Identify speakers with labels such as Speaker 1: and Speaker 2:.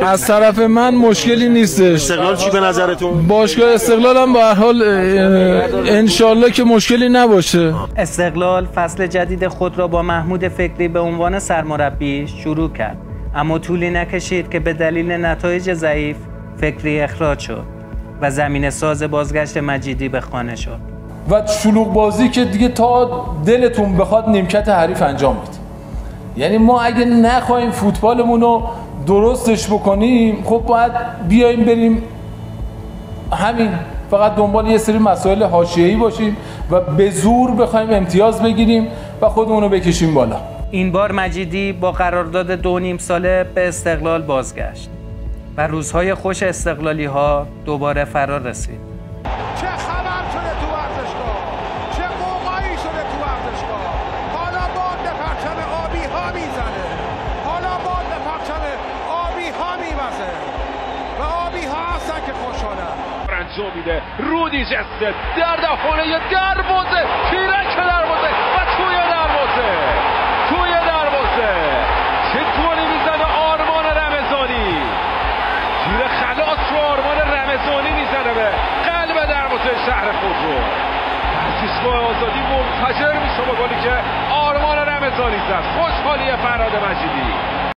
Speaker 1: از طرف من مشکلی نیستش.
Speaker 2: استقلال چی به نظرتون؟
Speaker 1: باشگاه استقلال هم به هر حال انشالله که مشکلی نباشه.
Speaker 3: استقلال فصل جدید خود را با محمود فکری به عنوان سرمربی شروع کرد، اما طولی نکشید که به دلیل نتایج ضعیف فکری اخراج شد و زمین ساز بازگشت مجیدی به خانه شد.
Speaker 1: و شلوغ بازی که دیگه تا دلتون بخواد نیمکت حریف انجام بدید. یعنی ما اگه نخواهیم فوتبالمون رو درستش بکنیم، خب باید بیایم بریم همین فقط دنبال یه سری مسائل حاشیه‌ای باشیم و به زور بخوایم امتیاز بگیریم و خودمون رو بکشیم بالا.
Speaker 3: این بار مجیدی با قرارداد 2.5 ساله به استقلال بازگشت و روزهای خوش استقلالی ها دوباره فرا رسید.
Speaker 4: چه خبر شده تو ورزشگاه، چه موقعی شده تو ورزشگاه. حالا باد به پرچم آبی ها میزنه، حالا باد به پرچم آبی ها میوزه و آبی ها هستن که خوشحالن.
Speaker 5: انجام میده رودی جسته در دفعه دروازه، تیرک دروازه و توی دروازه چه گلی میزنه آرمان رمضانی. تیر خلاص رو آرمان رمضانی میزنه به قلب دروازه شهر خودرو. ورزشگاه آزادی منفجر میشه با گلی که آرمان رمضانی زد. خوشحالی فرهاد مجیدی.